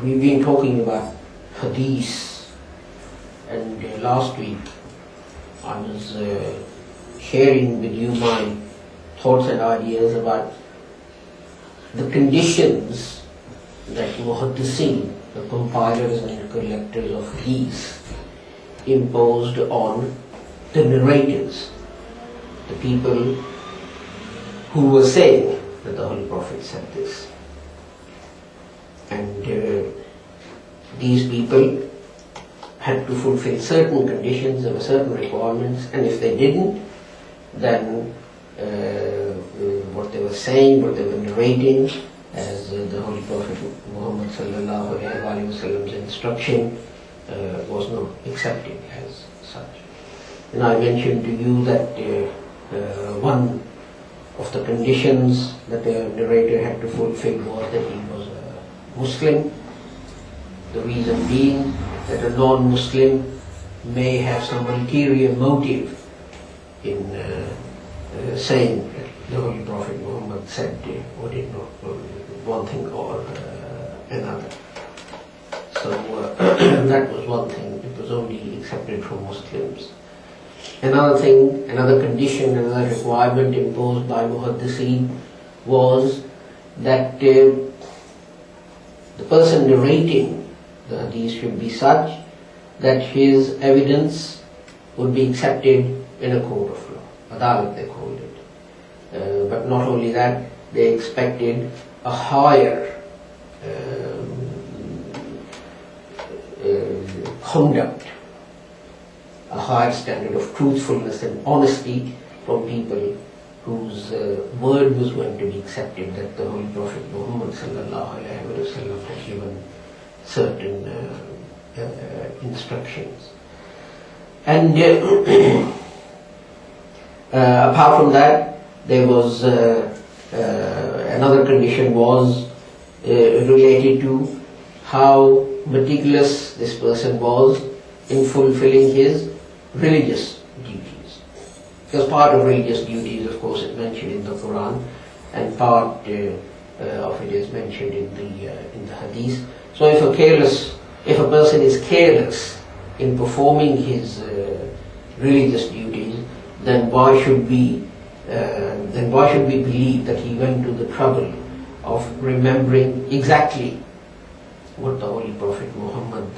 We've been talking about Hadith, and last week I was sharing with you my thoughts and ideas about the conditions that Muhaddithin, the compilers and collectors of Hadith, imposed on the narrators, the people who were saying that the Holy Prophet said this. And these people had to fulfill certain conditions, there were certain requirements, and if they didn't, then what they were saying, what they were narrating, as the Holy Prophet Muhammad sallallahu alaihi wasallam's instruction was not accepted as such. And I mentioned to you that one of the conditions that the narrator had to fulfill was that he was a Muslim. The reason being that a non-Muslim may have some ulterior motive in saying that the Holy Prophet Muhammad said or did not one thing or another. So that was one thing. It was only accepted from Muslims. Another thing, another condition, another requirement imposed by Muhaddithin was that the person narrating the Hadith should be such that his evidence would be accepted in a court of law. Adalat they called it. But not only that, they expected a higher conduct, a higher standard of truthfulness and honesty from people whose word was going to be accepted, that the Holy Prophet Muhammad sallallahu alaihi wasallam had given certain instructions. And apart from that, there was another condition was related to how meticulous this person was in fulfilling his religious duties. Because part of religious duties, of course, is mentioned in the Quran, and part of it is mentioned in the Hadith. So if a person is careless in performing his religious duties, then why should we believe that he went to the trouble of remembering exactly what the Holy Prophet Muhammad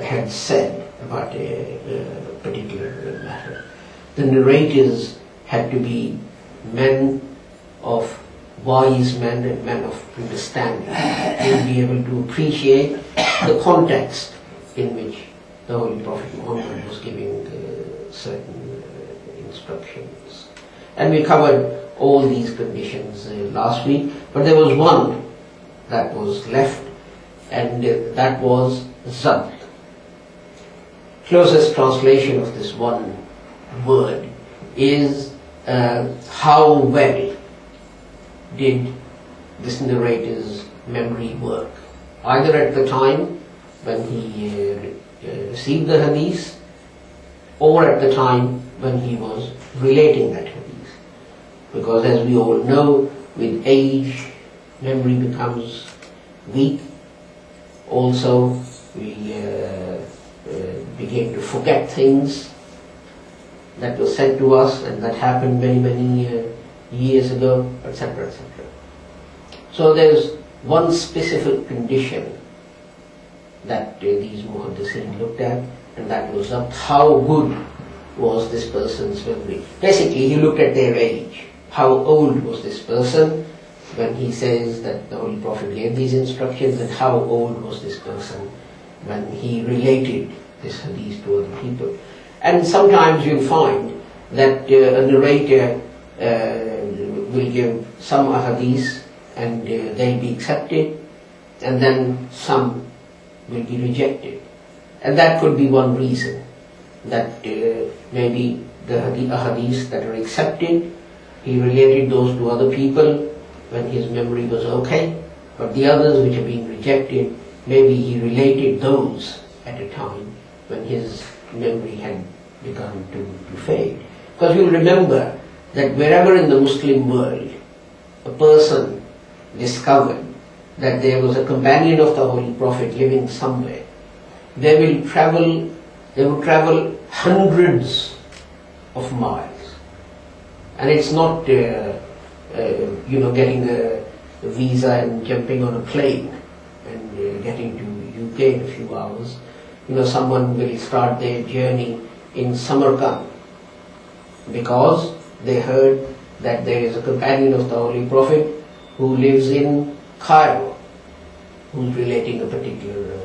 had said about a particular matter? The narrators had to be men of wise men and men of understanding. They would be able to appreciate the context in which the Holy Prophet Muhammad was giving certain instructions. And we covered all these conditions last week, but there was one that was left, and that was zabt. Closest translation of this one word is how well did this narrator's memory work, either at the time when he received the hadith or at the time when he was relating that hadith. Because as we all know, with age, memory becomes weak. Also, we begin to forget things that were said to us and that happened many, many years ago, etc., etc. So there's one specific condition that these Muhaddithin looked at, and that was how good was this person's memory. Basically, he looked at their age. How old was this person when he says that the Holy Prophet gave these instructions, and how old was this person when he related this hadith to other people. And sometimes you'll find that a narrator will give some ahadith and they'll be accepted, and then some will be rejected. And that could be one reason, that maybe the ahadith that are accepted, he related those to other people when his memory was okay, but the others which are being rejected, maybe he related those at a time when his memory had begun to fade. Because you'll remember that wherever in the Muslim world a person discovered that there was a companion of the Holy Prophet living somewhere, they would travel hundreds of miles. And it's not, getting a visa and jumping on a plane and getting to UK in a few hours. Someone will start their journey in Samarkand because they heard that there is a companion of the Holy Prophet who lives in Cairo, who's relating a particular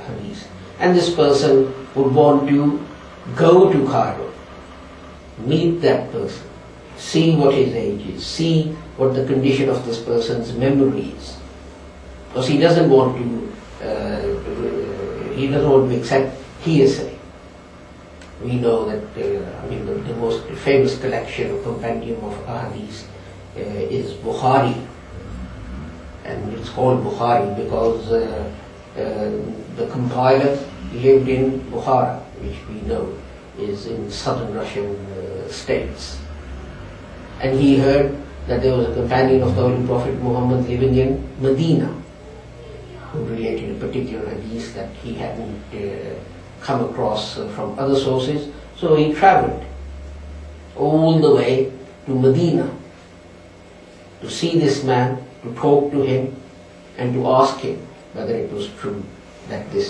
hadith. And this person would want to go to Cairo, meet that person, see what his age is, see what the condition of this person's memory is. Because he doesn't want to accept hearsay. We know that the most famous collection or compendium of ahadith is Bukhari, and it's called Bukhari because the compiler lived in Bukhara, which we know is in southern Russian states. And he heard that there was a companion of the Holy Prophet Muhammad living in Medina who related a particular hadith that he hadn't come across from other sources. So he traveled all the way to Medina to see this man, to talk to him, and to ask him whether it was true that the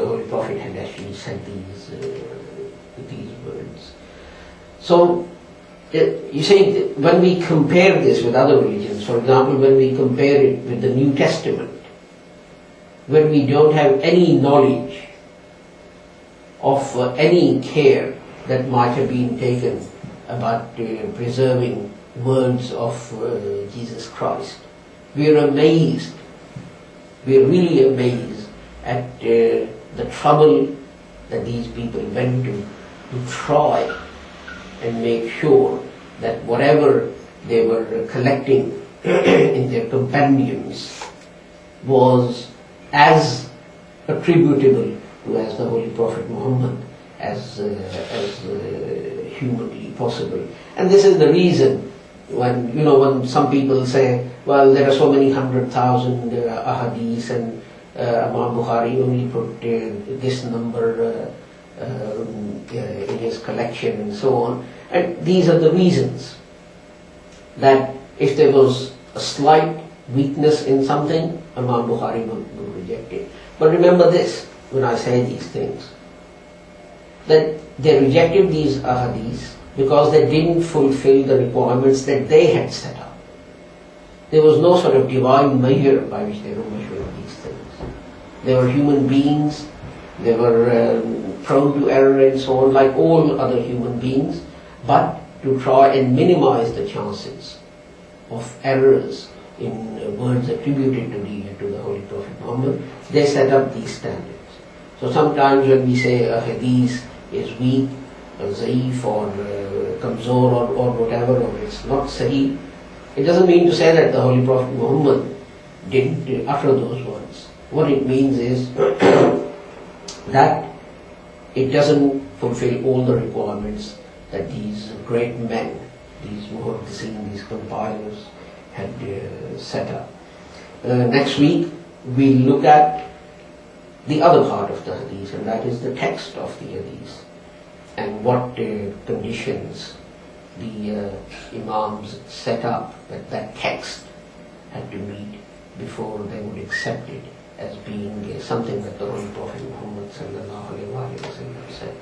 Holy Prophet had actually said these words. So you see, when we compare this with other religions, for example, when we compare it with the New Testament, when we don't have any knowledge of any care that might have been taken about preserving words of Jesus Christ, we are amazed. We are really amazed at the trouble that these people went to try and make sure that whatever they were collecting in their compendiums was as attributable to as the Holy Prophet Muhammad as humanly possible. And this is the reason when some people say, well, there are so many 100,000 ahadith and Imam Bukhari only put this number in his collection and so on. And these are the reasons that if there was a slight weakness in something, Imam Bukhari would reject it. But remember this, when I say these things, that they rejected these ahadith because they didn't fulfill the requirements that they had set up. There was no sort of divine measure by which they were measuring these things. They were human beings, they were prone to error and so on, like all other human beings, but to try and minimize the chances of errors in words attributed to the Holy Prophet Muhammad, they set up these standards. So sometimes when we say a hadith is weak, or zaif, or kamzor, or whatever, or it's not sahih, it doesn't mean to say that the Holy Prophet Muhammad didn't utter those words. What it means is that it doesn't fulfill all the requirements that these great men, these muhaddithin, these compilers had set up. Next week we'll look at the other part of the hadith, and that is the text of the hadith, and what conditions the Imams set up that text had to meet before they would accept it as being something that the Holy Prophet Muhammad sallallahu alaihi wasallam said.